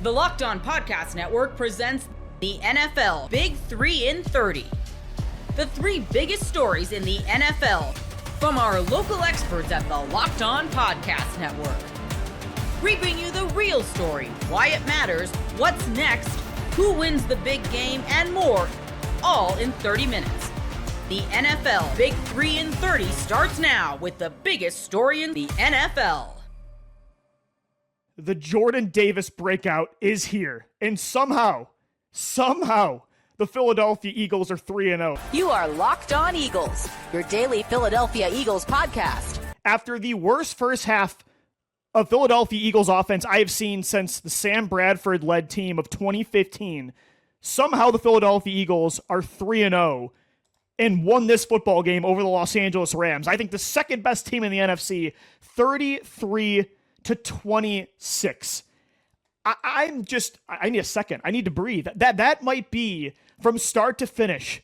The Locked On Podcast Network presents the NFL Big 3 in 30. The three biggest stories in the NFL from our local experts at the Locked On Podcast Network. We bring you the real story, why it matters, what's next, who wins the big game, and more, all in 30 minutes. The NFL Big 3 in 30 starts now with the biggest story in the NFL. The Jordan Davis breakout is here, and somehow, the Philadelphia Eagles are 3-0. You are Locked On Eagles, your daily Philadelphia Eagles podcast. After the worst first half of Philadelphia Eagles offense I have seen since the Sam Bradford-led team of 2015, somehow the Philadelphia Eagles are 3-0 and won this football game over the Los Angeles Rams. I think the second best team in the NFC, 33-26. I need a second. I need to breathe. That might be, from start to finish,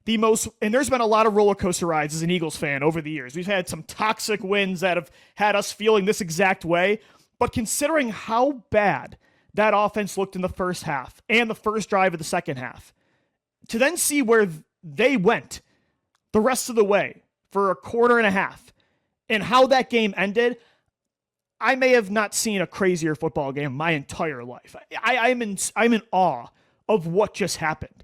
the most, and there's been a lot of roller coaster rides as an Eagles fan over the years. We've had some toxic wins that have had us feeling this exact way, but considering how bad that offense looked in the first half and the first drive of the second half, to then see where they went the rest of the way for a quarter and a half and how that game ended, I may have not seen a crazier football game my entire life. I'm in awe of what just happened.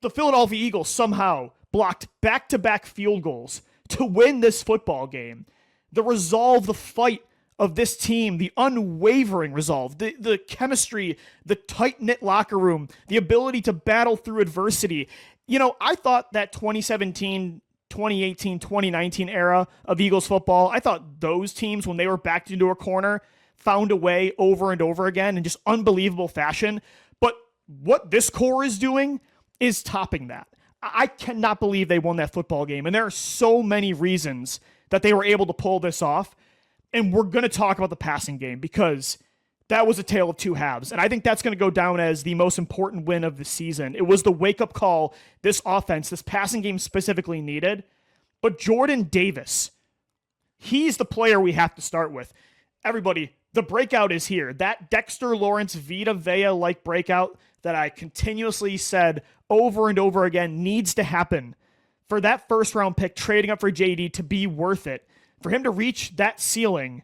The Philadelphia Eagles somehow blocked back-to-back field goals to win this football game. The resolve, the fight of this team, the unwavering resolve, the chemistry, the tight-knit locker room, the ability to battle through adversity. You know, I thought that 2017, 2018, 2019 era of Eagles football, I thought those teams, when they were backed into a corner, found a way over and over again in just unbelievable fashion. But what this core is doing is topping that. I cannot believe they won that football game. And there are so many reasons that they were able to pull this off. And we're going to talk about the passing game because that was a tale of two halves. And I think that's going to go down as the most important win of the season. It was the wake-up call this offense, this passing game specifically needed. But Jordan Davis, he's the player we have to start with. Everybody, the breakout is here. That Dexter Lawrence Vita Vea-like breakout that I continuously said over and over again needs to happen for that first-round pick trading up for JD to be worth it, for him to reach that ceiling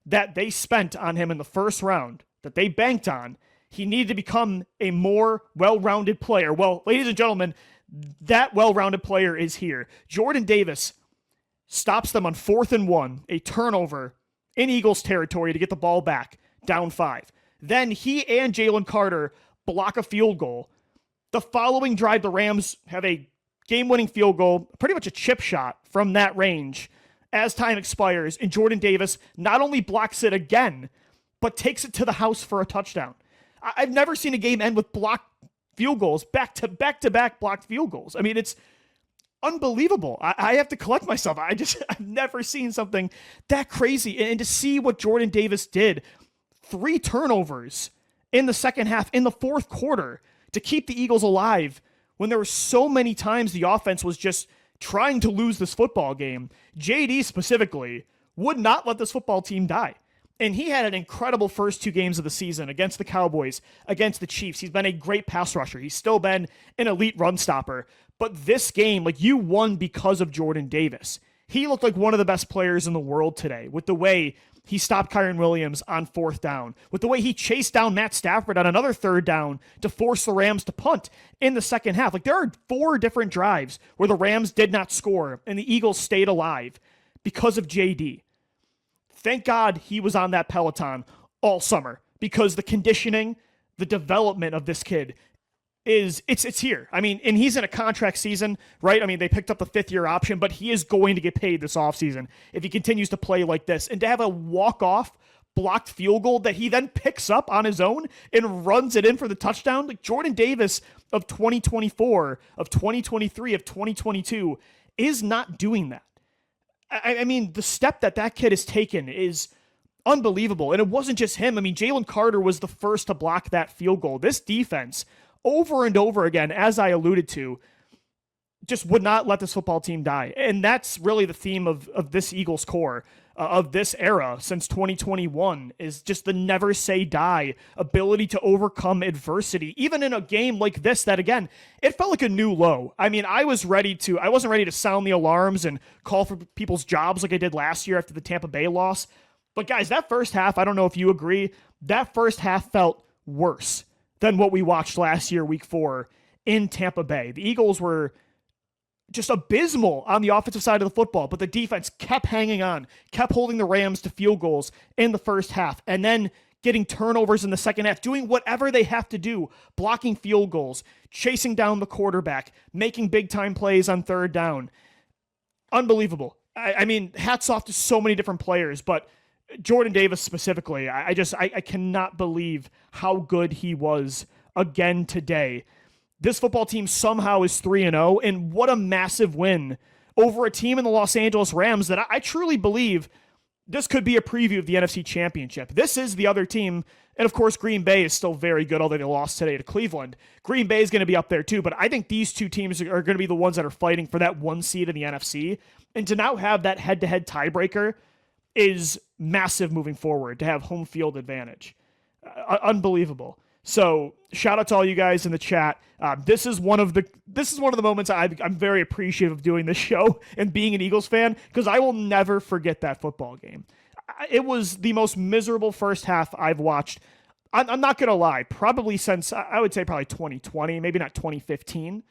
that they spent on him in the first round, that they banked on. He needed to become a more well-rounded player. Well, ladies and gentlemen, that well-rounded player is here. Jordan Davis stops them on 4th and 1, a turnover in Eagles territory to get the ball back, down 5. Then he and Jalen Carter block a field goal. The following drive, the Rams have a game-winning field goal, pretty much a chip shot from that range as time expires, and Jordan Davis not only blocks it again, but takes it to the house for a touchdown. I've never seen a game end with blocked field goals, back-to-back blocked field goals. I mean, it's unbelievable. I have to collect myself. I've never seen something that crazy. And to see what Jordan Davis did, 3 turnovers in the second half, in the fourth quarter, to keep the Eagles alive when there were so many times the offense was just trying to lose this football game. JD specifically would not let this football team die. And he had an incredible first 2 games of the season against the Cowboys, against the Chiefs. He's been a great pass rusher. He's still been an elite run stopper. But this game, you won because of Jordan Davis. He looked like one of the best players in the world today with the way he stopped Kyren Williams on 4th down, with the way he chased down Matt Stafford on another 3rd down to force the Rams to punt in the second half. There are 4 different drives where the Rams did not score and the Eagles stayed alive because of JD. Thank God he was on that Peloton all summer, because the conditioning, the development of this kid it's here. I mean, and he's in a contract season, right? I mean, they picked up the 5th-year option, but he is going to get paid this offseason if he continues to play like this. And to have a walk-off blocked field goal that he then picks up on his own and runs it in for the touchdown, Jordan Davis of 2024, of 2023, of 2022 is not doing that. I mean, the step that kid has taken is unbelievable. And it wasn't just him. I mean, Jalen Carter was the first to block that field goal. This defense, over and over again, as I alluded to, just would not let this football team die. And that's really the theme of this Eagles core. of this era since 2021 is just the never say die ability to overcome adversity, even in a game like this that, again, it felt like a new low. I mean, I wasn't ready to sound the alarms and call for people's jobs like I did last year after the Tampa Bay loss. But guys, that first half, I don't know if you agree, that first half felt worse than what we watched last year, week 4 in Tampa Bay. The Eagles were just abysmal on the offensive side of the football, but the defense kept hanging on, kept holding the Rams to field goals in the first half, and then getting turnovers in the second half, doing whatever they have to do, blocking field goals, chasing down the quarterback, making big-time plays on third down. Unbelievable. I mean, hats off to so many different players, but Jordan Davis specifically, I cannot believe how good he was again today. This football team somehow is 3-0, and what a massive win over a team in the Los Angeles Rams that I truly believe this could be a preview of the NFC Championship. This is the other team, and of course Green Bay is still very good, although they lost today to Cleveland. Green Bay is going to be up there too, but I think these two teams are going to be the ones that are fighting for that 1 seed in the NFC, and to now have that head-to-head tiebreaker is massive moving forward, to have home field advantage. Unbelievable. So shout out to all you guys in the chat. This is one of the moments I'm very appreciative of doing this show and being an Eagles fan, because I will never forget that football game. It was the most miserable first half I've watched. I'm not going to lie, probably since, I would say probably 2020, maybe not 2015,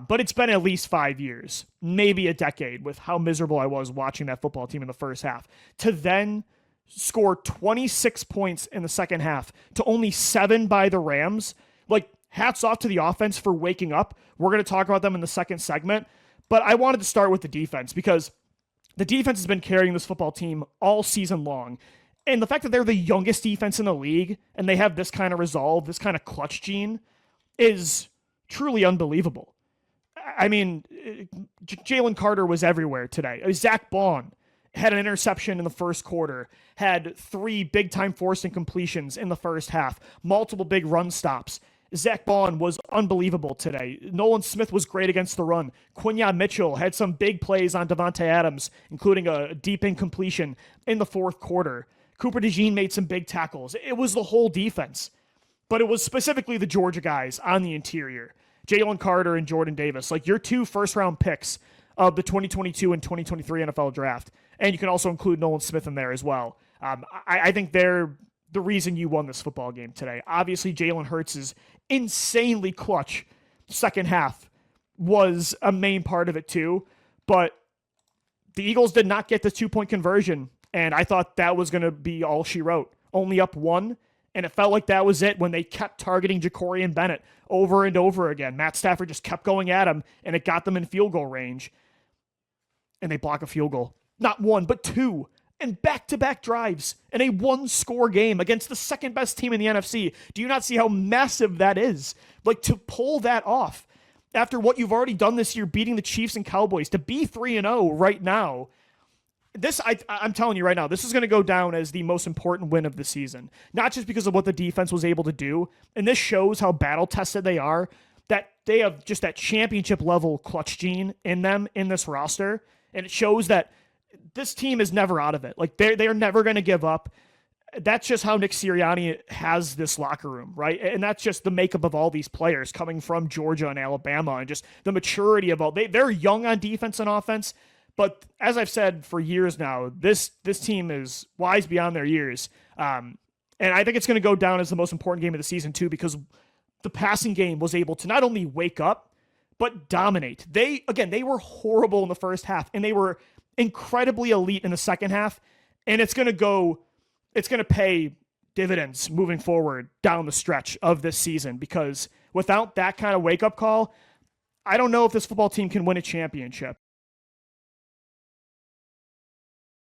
but it's been at least 5 years, maybe a decade, with how miserable I was watching that football team in the first half. To then score 26 points in the second half to only 7 by the Rams. Like, hats off to the offense for waking up. We're going to talk about them in the second segment, but I wanted to start with the defense, because the defense has been carrying this football team all season long. And the fact that they're the youngest defense in the league and they have this kind of resolve, this kind of clutch gene, is truly unbelievable. I mean, Jalen Carter was everywhere today. Zach Bond had an interception in the first quarter, had 3 big-time forced incompletions in the first half, multiple big run stops. Zach Bond was unbelievable today. Nolan Smith was great against the run. Quinyon Mitchell had some big plays on Devontae Adams, including a deep incompletion in the fourth quarter. Cooper DeJean made some big tackles. It was the whole defense, but it was specifically the Georgia guys on the interior. Jalen Carter and Jordan Davis, like your 2 first-round picks of the 2022 and 2023 NFL draft. And you can also include Nolan Smith in there as well. I think they're the reason you won this football game today. Obviously, Jalen Hurts' insanely clutch second half was a main part of it too. But the Eagles did not get the 2-point conversion, and I thought that was going to be all she wrote. Only up 1, and it felt like that was it when they kept targeting Jacorian Bennett over and over again. Matt Stafford just kept going at him, and it got them in field goal range. And they block a field goal. Not 1, but 2. And back-to-back drives in a 1-score game against the second-best team in the NFC. Do you not see how massive that is? Like, to pull that off after what you've already done this year, beating the Chiefs and Cowboys, to be 3-0 right now, I'm telling you right now, this is going to go down as the most important win of the season. Not just because of what the defense was able to do, and this shows how battle-tested they are, that they have just that championship-level clutch gene in them, in this roster, and it shows that this team is never out of it. Like, they are never going to give up. That's just how Nick Sirianni has this locker room, right? And that's just the makeup of all these players coming from Georgia and Alabama, and just the maturity of all. They're young on defense and offense, but as I've said for years now, this team is wise beyond their years. And I think it's going to go down as the most important game of the season too, because the passing game was able to not only wake up, but dominate. They were horrible in the first half, and they were incredibly elite in the second half, and it's going to pay dividends moving forward down the stretch of this season, because without that kind of wake-up call, I don't know if this football team can win a championship.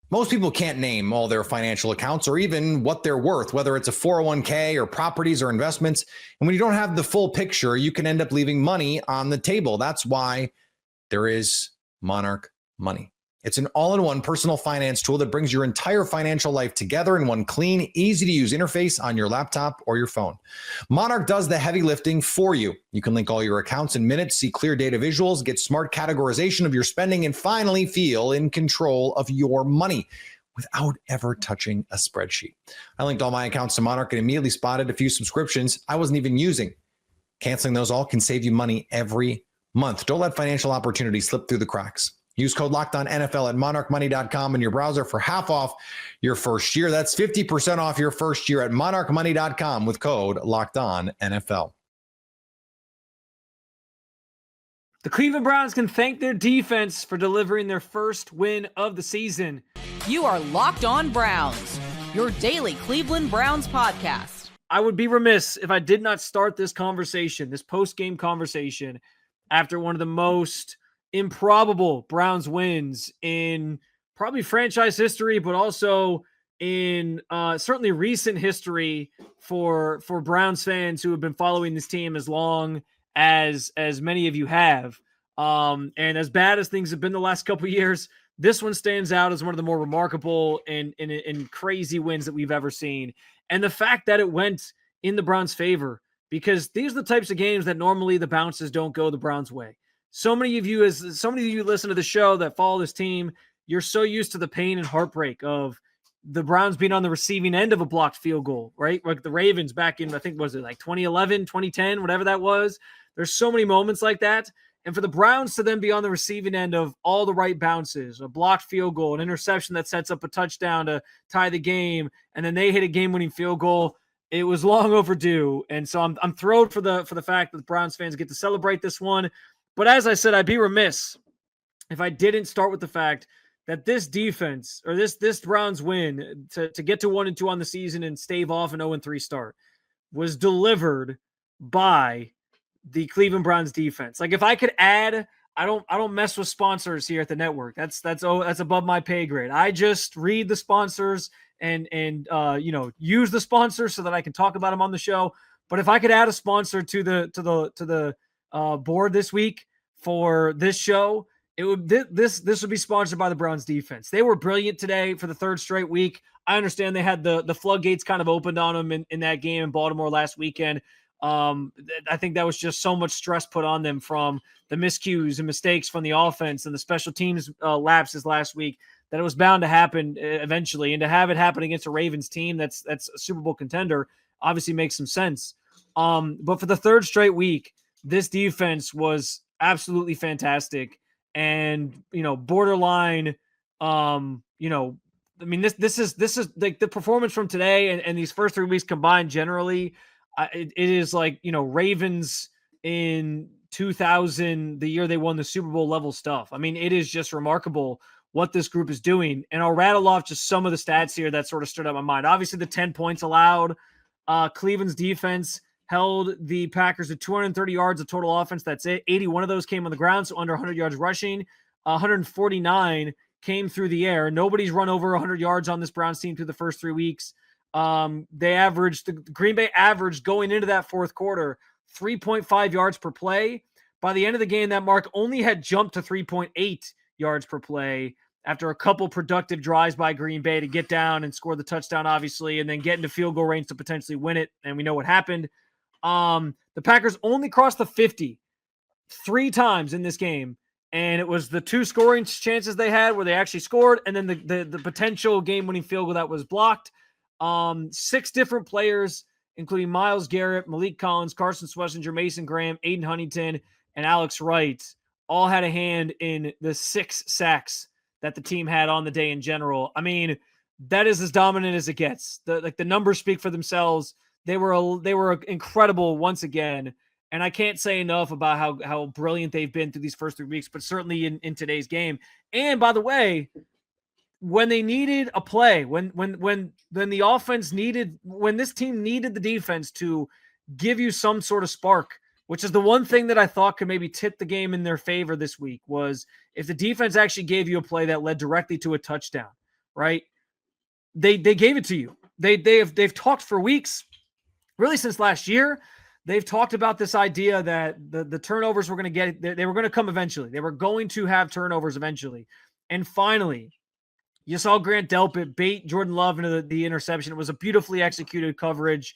Most people can't name all their financial accounts or even what they're worth, whether it's a 401k or properties or investments. And when you don't have the full picture, you can end up leaving money on the table. That's why there is Monarch Money. It's an all-in-one personal finance tool that brings your entire financial life together in one clean, easy-to-use interface on your laptop or your phone. Monarch does the heavy lifting for you. You can link all your accounts in minutes, see clear data visuals, get smart categorization of your spending, and finally feel in control of your money. without ever touching a spreadsheet. I linked all my accounts to Monarch and immediately spotted a few subscriptions I wasn't even using. Canceling those all can save you money every month. Don't let financial opportunities slip through the cracks. Use code LOCKEDONNFL at monarchmoney.com in your browser for half off your first year. That's 50% off your first year at monarchmoney.com with code LOCKEDONNFL. The Cleveland Browns can thank their defense for delivering their first win of the season. You are Locked On Browns, your daily Cleveland Browns podcast. I would be remiss if I did not start this conversation, this post-game conversation, after one of the most improbable Browns wins in probably franchise history, but also in certainly recent history for Browns fans who have been following this team as long as many of you have. And as bad as things have been the last couple of years, this one stands out as one of the more remarkable and crazy wins that we've ever seen. And the fact that it went in the Browns' favor, because these are the types of games that normally the bounces don't go the Browns' way. So many of you listen to the show that follow this team, you're so used to the pain and heartbreak of the Browns being on the receiving end of a blocked field goal, right? Like the Ravens back in, I think, was it like 2011, 2010, whatever that was. There's so many moments like that. And for the Browns to then be on the receiving end of all the right bounces, a blocked field goal, an interception that sets up a touchdown to tie the game, and then they hit a game-winning field goal, it was long overdue. And so I'm thrilled for the fact that the Browns fans get to celebrate this one. But as I said, I'd be remiss if I didn't start with the fact that this defense, or this Browns win to get to 1-2 on the season and stave off an 0-3 start, was delivered by the Cleveland Browns defense. Like if I could add, I don't mess with sponsors here at the network. That's above my pay grade. I just read the sponsors and use the sponsors so that I can talk about them on the show. But if I could add a sponsor to the board this week for this show, it would this would be sponsored by the Browns defense. They were brilliant today for the third straight week. I understand they had the floodgates kind of opened on them in that game in Baltimore last weekend. I think that was just so much stress put on them from the miscues and mistakes from the offense and the special teams lapses last week that it was bound to happen eventually. And to have it happen against a Ravens team that's a Super Bowl contender obviously makes some sense. But for the third straight week, this defense was absolutely fantastic and, borderline, this is like the performance from today and these first 3 weeks combined generally. It is like, Ravens in 2000, the year they won the Super Bowl level stuff. I mean, it is just remarkable what this group is doing. And I'll rattle off just some of the stats here that sort of stood out in my mind. Obviously, the 10 points allowed. Cleveland's defense held the Packers to 230 yards of total offense. That's it. 81 of those came on the ground, so under 100 yards rushing. 149 came through the air. Nobody's run over 100 yards on this Browns team through the first 3 weeks. The Green Bay averaged going into that fourth quarter 3.5 yards per play. By the end of the game, that mark only had jumped to 3.8 yards per play after a couple productive drives by Green Bay to get down and score the touchdown, obviously, and then get into field goal range to potentially win it. And we know what happened. The Packers only crossed the 50 3 times in this game. And it was the 2 scoring chances they had where they actually scored. And then the potential game-winning field goal that was blocked. 6 different players, including Myles Garrett, Malik Collins, Carson Schlesinger, Mason Graham, Aiden Huntington, and Alex Wright, all had a hand in the 6 sacks that the team had on the day in general. I mean, that is as dominant as it gets. The numbers speak for themselves. They were incredible once again. And I can't say enough about how brilliant they've been through these first 3 weeks, but certainly in today's game. And by the way, when they needed a play, when the offense when this team needed the defense to give you some sort of spark, which is the one thing that I thought could maybe tip the game in their favor this week, was if the defense actually gave you a play that led directly to a touchdown, right? They gave it to you. They've talked for weeks, really since last year. They've talked about this idea that the turnovers were going to get, they were going to come eventually. They were going to have turnovers eventually. And finally, you saw Grant Delpit bait Jordan Love into the interception. It was a beautifully executed coverage.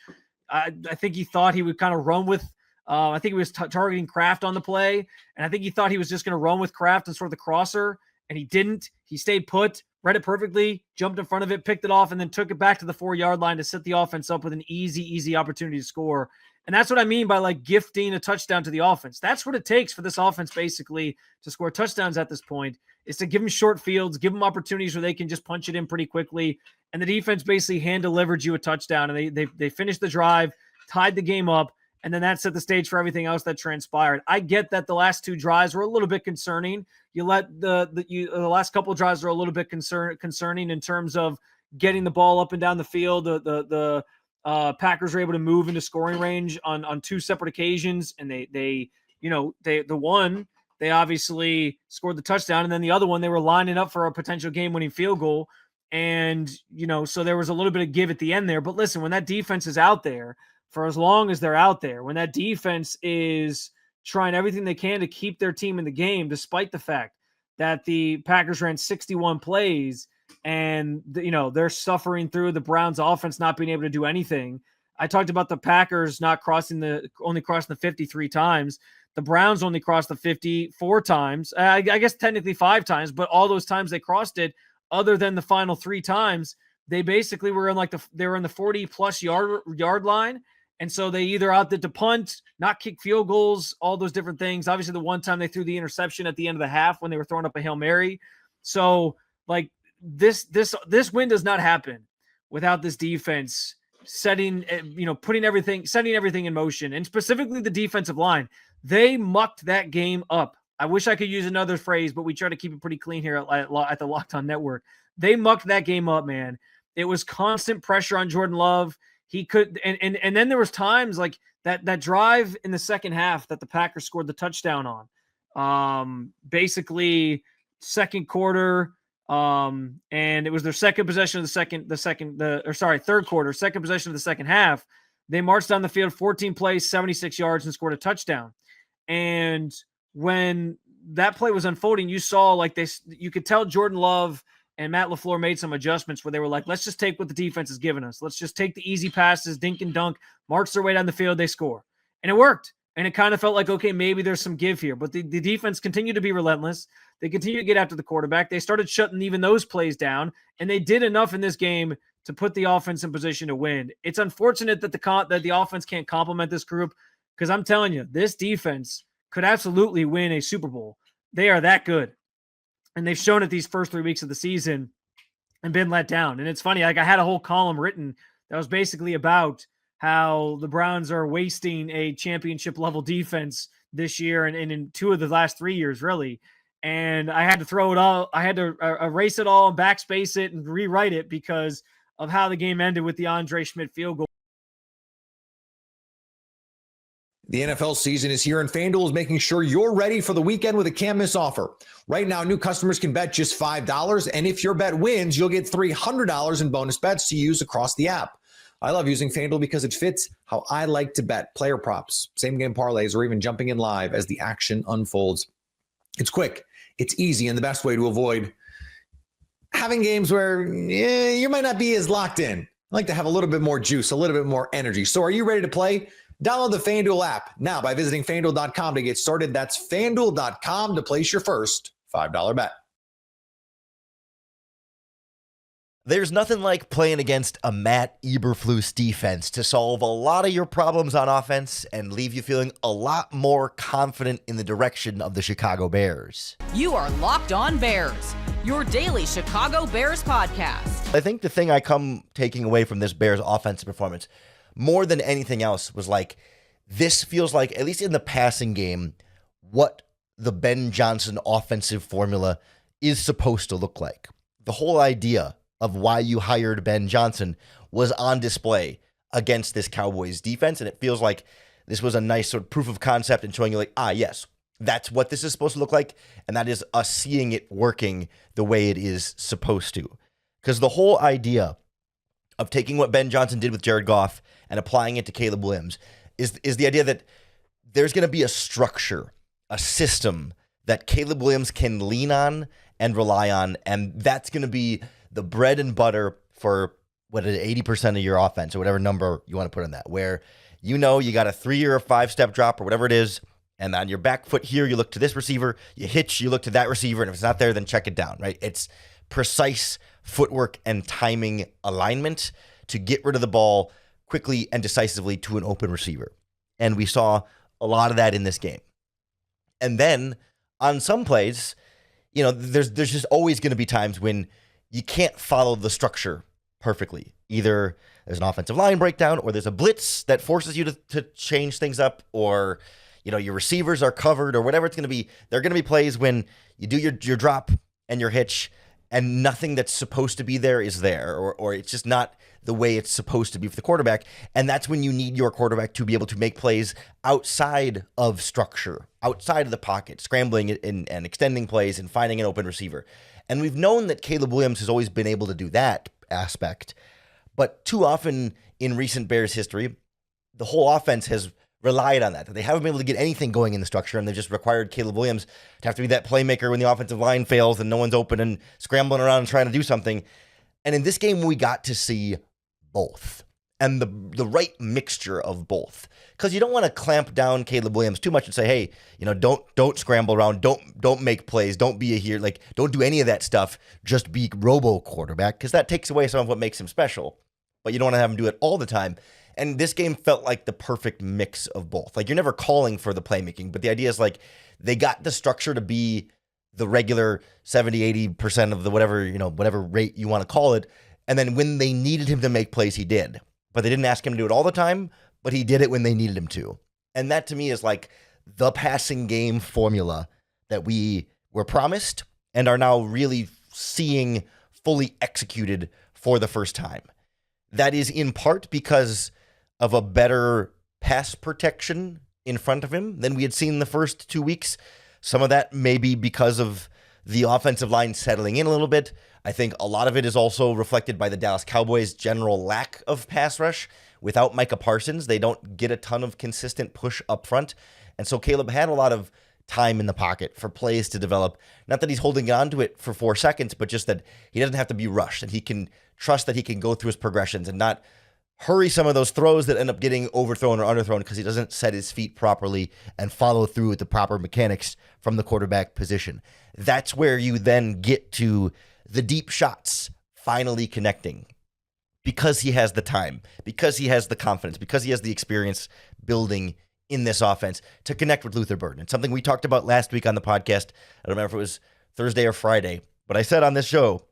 I think he thought he would kind of run with, I think he was targeting Kraft on the play. And I think he thought he was just going to run with Kraft and sort of the crosser. And he didn't. He stayed put, read it perfectly, jumped in front of it, picked it off, and then took it back to the 4-yard line to set the offense up with an easy opportunity to score. And that's what I mean by like gifting a touchdown to the offense. That's what it takes for this offense basically to score touchdowns at this point, is to give them short fields, give them opportunities where they can just punch it in pretty quickly. And the defense basically hand-delivered you a touchdown, and they finished the drive, tied the game up, and then that set the stage for everything else that transpired. I get that the last 2 drives were a little bit concerning. You let the last couple of drives were a little bit concerning in terms of getting the ball up and down the field. The Packers were able to move into scoring range on 2 separate occasions, and they obviously scored the touchdown, and then the other one they were lining up for a potential game-winning field goal, and so there was a little bit of give at the end there. But listen, when that defense is out there, for as long as they're out there, when that defense is trying everything they can to keep their team in the game, despite the fact that the Packers ran 61 plays and they're suffering through the Browns offense not being able to do anything. I talked about the Packers only crossing the 53 times. The Browns only crossed the 54 times. I guess technically 5 times, but all those times they crossed it, other than the final 3 times, they basically were in they were in the 40+ yard line. And so they either opted to punt, not kick field goals, all those different things. Obviously, the one time they threw the interception at the end of the half when they were throwing up a Hail Mary. So, like, this win does not happen without this defense setting everything in motion, and specifically the defensive line. They mucked that game up. I wish I could use another phrase, but we try to keep it pretty clean here at the Locked On Network. They mucked that game up, man. It was constant pressure on Jordan Love. He could, and then there was times like that drive in the second half that the Packers scored the touchdown on. Basically second quarter, and it was their second possession of third quarter, second possession of the second half. They marched down the field 14 plays, 76 yards, and scored a touchdown. And when that play was unfolding, you saw you could tell Jordan Love and Matt LaFleur made some adjustments where they were like, let's just take what the defense has given us. Let's just take the easy passes, dink and dunk, march their way down the field, they score. And it worked. And it kind of felt like, okay, maybe there's some give here. But the defense continued to be relentless. They continued to get after the quarterback. They started shutting even those plays down. And they did enough in this game to put the offense in position to win. It's unfortunate that the offense can't complement this group, because I'm telling you, this defense could absolutely win a Super Bowl. They are that good. And they've shown it these first 3 weeks of the season and been let down. And it's funny, like I had a whole column written that was basically about how the Browns are wasting a championship level defense this year and in 2 of the last 3 years, really. And I had to throw it all. I had to erase it all and backspace it and rewrite it because of how the game ended with the Andre Schmidt field goal. The NFL season is here, and FanDuel is making sure you're ready for the weekend with a can't-miss offer. Right now, new customers can bet just $5, and if your bet wins, you'll get $300 in bonus bets to use across the app. I love using FanDuel because it fits how I like to bet. Player props, same-game parlays, or even jumping in live as the action unfolds. It's quick, it's easy, and the best way to avoid having games where you might not be as locked in. I like to have a little bit more juice, a little bit more energy. So are you ready to play? Download the FanDuel app now by visiting FanDuel.com to get started. That's FanDuel.com to place your first $5 bet. There's nothing like playing against a Matt Eberflus defense to solve a lot of your problems on offense and leave you feeling a lot more confident in the direction of the Chicago Bears. You are Locked On Bears, your daily Chicago Bears podcast. I think the thing I come taking away from this Bears offensive performance more than anything else was like, this feels like, at least in the passing game, what the Ben Johnson offensive formula is supposed to look like. The whole idea of why you hired Ben Johnson was on display against this Cowboys defense, and it feels like this was a nice sort of proof of concept and showing you like, yes, that's what this is supposed to look like, and that is us seeing it working the way it is supposed to. Because the whole idea of taking what Ben Johnson did with Jared Goff and applying it to Caleb Williams is the idea that there's going to be a structure, a system that Caleb Williams can lean on and rely on, and that's going to be the bread and butter for 80% of your offense or whatever number you want to put on that, where you got a 3 or a 5-step drop or whatever it is, and on your back foot here, you look to this receiver, you hitch, you look to that receiver, and if it's not there, then check it down, right? It's precise footwork and timing alignment to get rid of the ball quickly and decisively to an open receiver. And we saw a lot of that in this game. And then on some plays, there's just always going to be times when you can't follow the structure perfectly. Either there's an offensive line breakdown, or there's a blitz that forces you to change things up, or your receivers are covered, or whatever it's going to be. There are going to be plays when you do your drop and your hitch, and nothing that's supposed to be there is there, or it's just not the way it's supposed to be for the quarterback. And that's when you need your quarterback to be able to make plays outside of structure, outside of the pocket, scrambling and extending plays and finding an open receiver. And we've known that Caleb Williams has always been able to do that aspect. But too often in recent Bears history, the whole offense has relied on that. They haven't been able to get anything going in the structure, and they've just required Caleb Williams to have to be that playmaker when the offensive line fails and no one's open and scrambling around and trying to do something. And in this game, we got to see both, and the right mixture of both. Because you don't want to clamp down Caleb Williams too much and say, hey, don't scramble around, don't make plays, don't be don't do any of that stuff, just be robo quarterback, because that takes away some of what makes him special. But you don't want to have him do it all the time. And this game felt like the perfect mix of both. You're never calling for the playmaking, but the idea is they got the structure to be the regular 70-80% of the whatever rate you want to call it. And then when they needed him to make plays, he did. But they didn't ask him to do it all the time, but he did it when they needed him to. And that to me is the passing game formula that we were promised and are now really seeing fully executed for the first time. That is in part because of a better pass protection in front of him than we had seen the first 2 weeks. Some of that may be because of the offensive line settling in a little bit. I think a lot of it is also reflected by the Dallas Cowboys' general lack of pass rush. Without Micah Parsons, they don't get a ton of consistent push up front. And so Caleb had a lot of time in the pocket for plays to develop. Not that he's holding on to it for 4 seconds, but just that he doesn't have to be rushed, and he can trust that he can go through his progressions and not hurry some of those throws that end up getting overthrown or underthrown because he doesn't set his feet properly and follow through with the proper mechanics from the quarterback position. That's where you then get to the deep shots finally connecting, because he has the time, because he has the confidence, because he has the experience building in this offense to connect with Luther Burden. It's something we talked about last week on the podcast. I don't remember if it was Thursday or Friday, but I said on this show,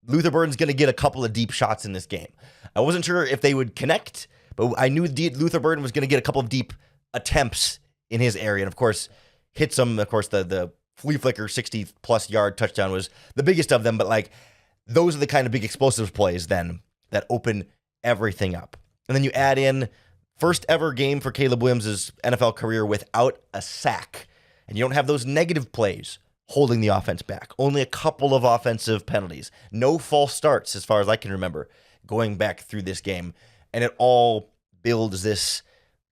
Luther Burden's going to get a couple of deep shots in this game. I wasn't sure if they would connect, but I knew Luther Burden was going to get a couple of deep attempts in his area. And of course, hits them. Of course, the flea flicker 60-plus yard touchdown was the biggest of them. But those are the kind of big explosive plays then that open everything up. And then you add in first ever game for Caleb Williams' NFL career without a sack. And you don't have those negative plays holding the offense back. Only a couple of offensive penalties. No false starts as far as I can remember going back through this game. And it all builds this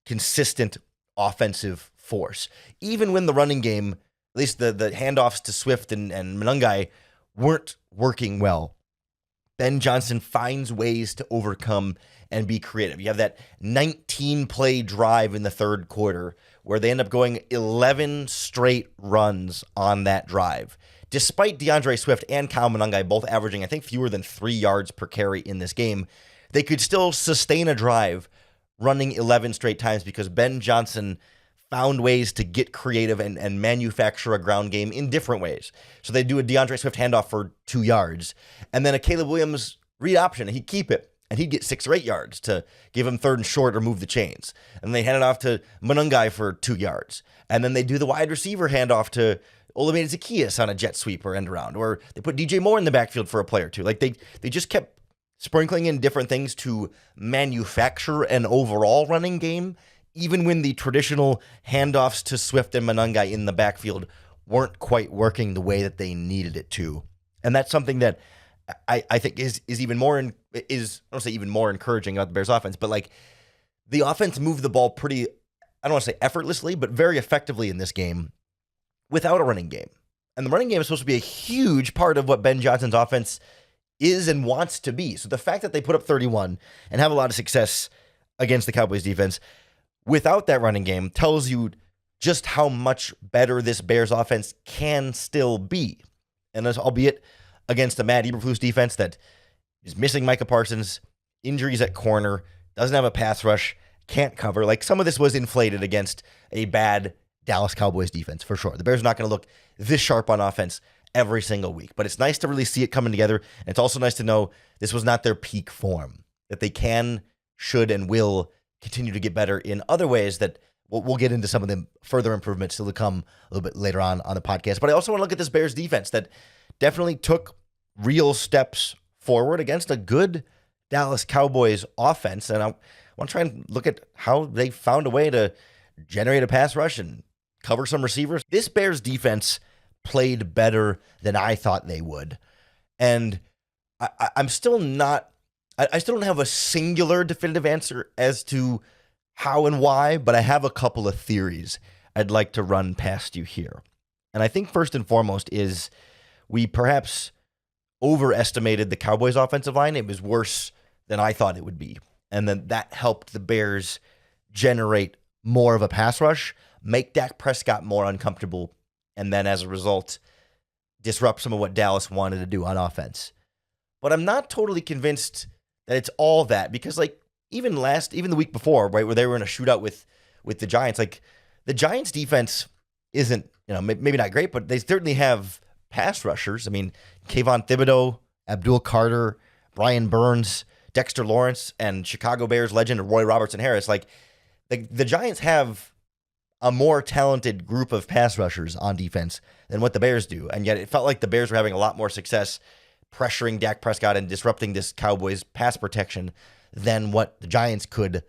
consistent offensive force. Even when the running game, at least the handoffs to Swift and Monangai, weren't working well, Ben Johnson finds ways to overcome and be creative. You have that 19-play drive in the third quarter where they end up going 11 straight runs on that drive. Despite DeAndre Swift and Kyle Monangai both averaging, I think, fewer than 3 yards per carry in this game, they could still sustain a drive running 11 straight times because Ben Johnson found ways to get creative and manufacture a ground game in different ways. So they do a DeAndre Swift handoff for 2 yards, and then a Caleb Williams read option, and he'd keep it, and he'd get 6 or 8 yards to give him third and short or move the chains. And they hand it off to Monangai for 2 yards. And then they do the wide receiver handoff to Olamide Zaccheaus on a jet sweep or end around, or they put DJ Moore in the backfield for a play or two. They just kept sprinkling in different things to manufacture an overall running game, even when the traditional handoffs to Swift and Monangai in the backfield weren't quite working the way that they needed it to. And that's something that I think is even more, I don't say even more encouraging about the Bears offense, but the offense moved the ball pretty, I don't want to say effortlessly, but very effectively in this game without a running game. And the running game is supposed to be a huge part of what Ben Johnson's offense is and wants to be. So the fact that they put up 31 and have a lot of success against the Cowboys defense without that running game tells you just how much better this Bears offense can still be. And as albeit against the Matt Eberflus defense that is missing Micah Parsons, injuries at corner, doesn't have a pass rush, can't cover. Like, some of this was inflated against a bad Dallas Cowboys defense, for sure. The Bears are not going to look this sharp on offense every single week, but it's nice to really see it coming together. And it's also nice to know this was not their peak form, that they can, should, and will continue to get better in other ways that we'll get into some of the further improvements still to come a little bit later on the podcast. But I also want to look at this Bears defense that definitely took real steps forward against a good Dallas Cowboys offense. And I want to try and look at how they found a way to generate a pass rush and cover some receivers. This Bears defense played better than I thought they would. And I'm still not, I still don't have a singular definitive answer as to how and why, but I have a couple of theories I'd like to run past you here. And I think first and foremost is we perhaps overestimated the Cowboys offensive line. It was worse than I thought it would be. And then that helped the Bears generate more of a pass rush, make Dak Prescott more uncomfortable, and then as a result, disrupt some of what Dallas wanted to do on offense. But I'm not totally convinced that it's all that, because like even the week before, right, where they were in a shootout with the Giants, like the Giants defense isn't, maybe not great, but they certainly have pass rushers. I mean, Kayvon Thibodeau, Abdul Carter, Brian Burns, Dexter Lawrence, and Chicago Bears legend Roy Robertson Harris. Like the Giants have a more talented group of pass rushers on defense than what the Bears do. And yet it felt like the Bears were having a lot more success pressuring Dak Prescott and disrupting this Cowboys pass protection than what the Giants could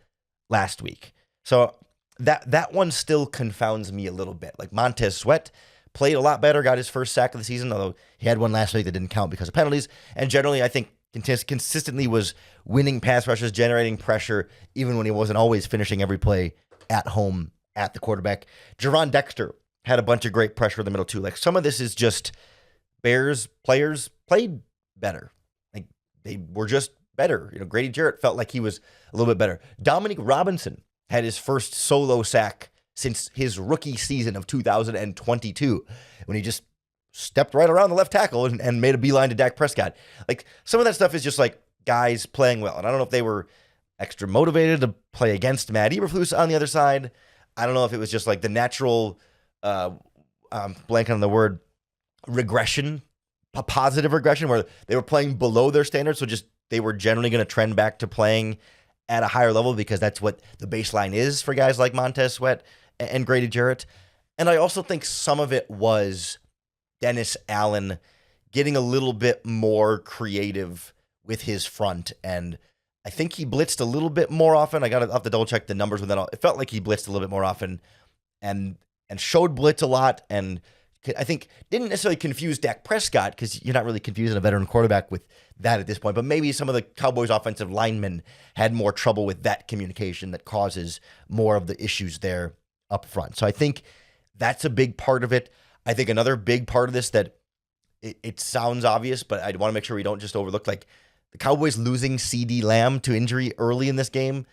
last week. So that one still confounds me a little bit. Like Montez Sweat played a lot better, got his first sack of the season, although he had one last week that didn't count because of penalties. And generally, I think consistently was winning pass rushes, generating pressure, even when he wasn't always finishing every play at home at the quarterback. Jerron Dexter had a bunch of great pressure in the middle too. Like some of this is just Bears players played better. Like they were just better. Grady Jarrett felt like he was a little bit better. Dominique Robinson had his first solo sack since his rookie season of 2022 when he just stepped right around the left tackle and made a beeline to Dak Prescott. Like some of that stuff is just like guys playing well. And I don't know if they were extra motivated to play against Matt Eberflus on the other side. I don't know if it was just like the natural, blank on the word, regression, a positive regression where they were playing below their standards. So just they were generally going to trend back to playing at a higher level because that's what the baseline is for guys like Montez Sweat and Grady Jarrett. And I also think some of it was Dennis Allen getting a little bit more creative with his front. And I think he blitzed a little bit more often. I got to have to double check the numbers with that. It felt like he blitzed a little bit more often and showed blitz a lot. And I think didn't necessarily confuse Dak Prescott because you're not really confusing a veteran quarterback with that at this point. But maybe some of the Cowboys offensive linemen had more trouble with that communication that causes more of the issues there up front. So I think that's a big part of it. I think another big part of this that it sounds obvious, but I want to make sure we don't just overlook, like the Cowboys losing CeeDee Lamb to injury early in this game.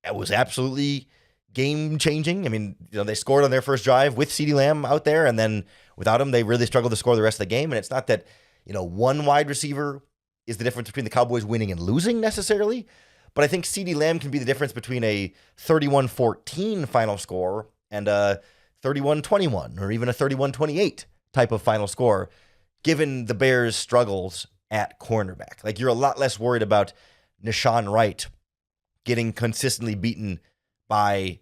It was absolutely game changing. I mean, they scored on their first drive with CeeDee Lamb out there, and then without him, they really struggled to score the rest of the game. And it's not that, one wide receiver is the difference between the Cowboys winning and losing necessarily, but I think CeeDee Lamb can be the difference between a 31-14 final score and a 31-21 or even a 31-28 type of final score, given the Bears' struggles at cornerback. Like you're a lot less worried about Nashawn Wright getting consistently beaten by,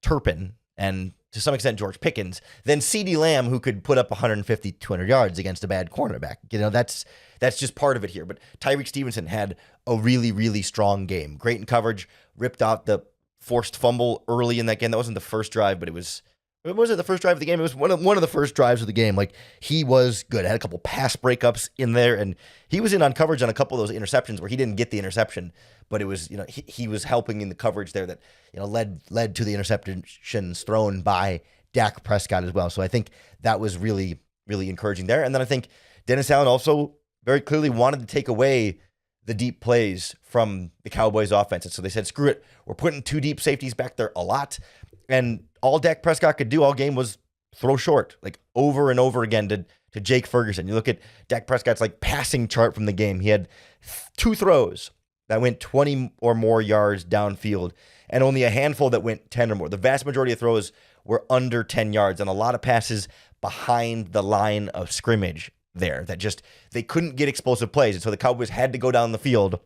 Turpin and to some extent George Pickens than CeeDee Lamb, who could put up 150, 200 yards against a bad cornerback. That's just part of it here. But Tyreek Stevenson had a really, really strong game. Great in coverage, ripped out the forced fumble early in that game. That wasn't the first drive, but it was it the first drive of the game? It was one of the first drives of the game. Like he was good. Had a couple pass breakups in there, and he was in on coverage on a couple of those interceptions where he didn't get the interception, but it was he was helping in the coverage there that led to the interceptions thrown by Dak Prescott as well. So I think that was really, really encouraging there. And then I think Dennis Allen also very clearly wanted to take away the deep plays from the Cowboys offense. And so they said, screw it. We're putting two deep safeties back there a lot. And all Dak Prescott could do all game was throw short, like over and over again to to Jake Ferguson. You look at Dak Prescott's like passing chart from the game. He had 2 throws that went 20 or more yards downfield and only a handful that went 10 or more. The vast majority of throws were under 10 yards and a lot of passes behind the line of scrimmage there that just, they couldn't get explosive plays. And so the Cowboys had to go down the field,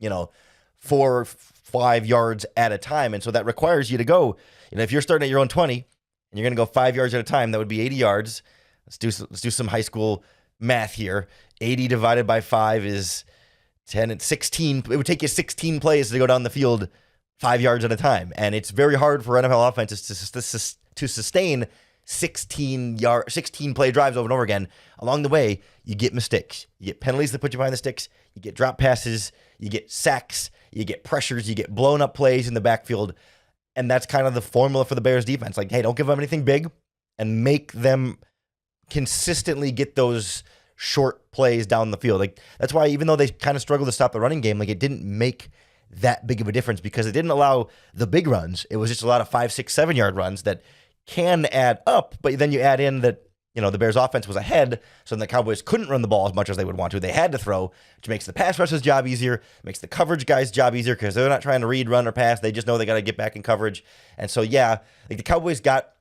4 or 5 yards at a time. And so that requires you to go, if you're starting at your own 20 and you're going to go 5 yards at a time, that would be 80 yards. Let's do some high school math here. 80 divided by 5 is 10 and 16. It would take you 16 plays to go down the field 5 yards at a time. And it's very hard for NFL offenses to sustain 16 play drives over and over again. Along the way, you get mistakes. You get penalties that put you behind the sticks. You get drop passes. You get sacks. You get pressures. You get blown up plays in the backfield. And that's kind of the formula for the Bears defense. Like, hey, don't give them anything big and make them consistently get those short plays down the field. Like, that's why even though they kind of struggled to stop the running game, like, it didn't make that big of a difference because it didn't allow the big runs. It was just a lot of 5, 6, 7 yard runs that can add up. But then you add in that, the Bears offense was ahead, so the Cowboys couldn't run the ball as much as they would want to. They had to throw, which makes the pass rush's job easier, makes the coverage guys' job easier because they're not trying to read, run, or pass. They just know they got to get back in coverage. And so, like the Cowboys got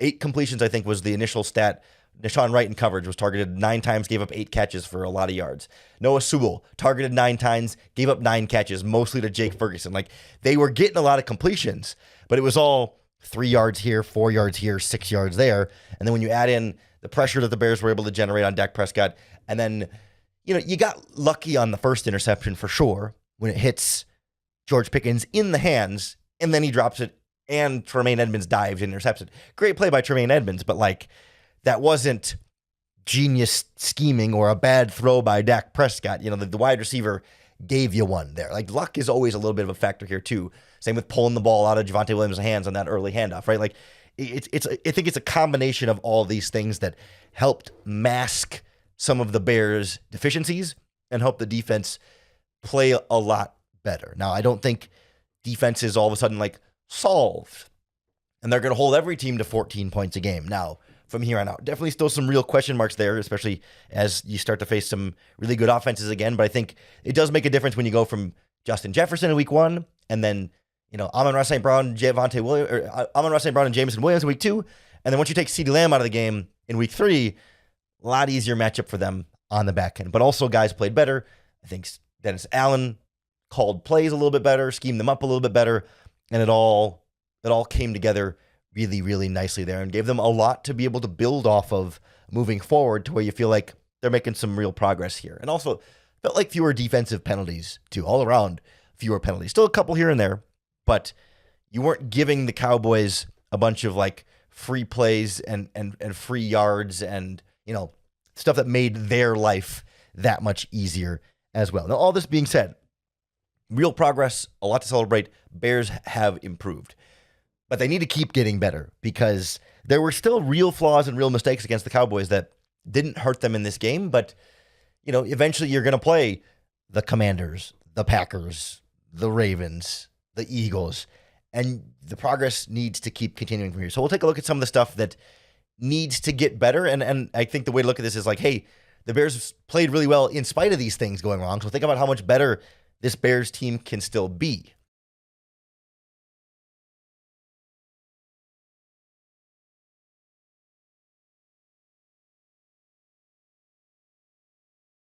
8 completions, I think was the initial stat. Deshaun Wright in coverage was targeted 9 times, gave up 8 catches for a lot of yards. Noah Sewell targeted 9 times, gave up 9 catches, mostly to Jake Ferguson. Like, they were getting a lot of completions, but it was all 3 yards here, 4 yards here, 6 yards there. And then when you add in the pressure that the Bears were able to generate on Dak Prescott, and then, you got lucky on the first interception for sure when it hits George Pickens in the hands, and then he drops it, and Tremaine Edmonds dives and intercepts it. Great play by Tremaine Edmonds, but that wasn't genius scheming or a bad throw by Dak Prescott. The wide receiver gave you one there. Like, luck is always a little bit of a factor here too. Same with pulling the ball out of Javonte Williams' hands on that early handoff, right? Like, I think it's a combination of all these things that helped mask some of the Bears' deficiencies and help the defense play a lot better. Now, I don't think defense is all of a sudden solved, and they're going to hold every team to 14 points a game now from here on out. Definitely still some real question marks there, especially as you start to face some really good offenses again. But I think it does make a difference when you go from Justin Jefferson in week 1 and then, Amon-Ra St. Brown, Amon-Ra St. Brown and Jameson Williams in week 2. And then once you take CeeDee Lamb out of the game in week 3, a lot easier matchup for them on the back end. But also guys played better. I think Dennis Allen called plays a little bit better, schemed them up a little bit better, and it all came together really, really nicely there and gave them a lot to be able to build off of moving forward to where you feel like they're making some real progress here. And also felt like fewer defensive penalties too, all around fewer penalties. Still a couple here and there, but you weren't giving the Cowboys a bunch of free plays and free yards and, stuff that made their life that much easier as well. Now, all this being said, real progress, a lot to celebrate. Bears have improved. But they need to keep getting better because there were still real flaws and real mistakes against the Cowboys that didn't hurt them in this game. But, eventually you're going to play the Commanders, the Packers, the Ravens, the Eagles, and the progress needs to keep continuing from here. So we'll take a look at some of the stuff that needs to get better. And I think the way to look at this is hey, the Bears played really well in spite of these things going wrong. So think about how much better this Bears team can still be.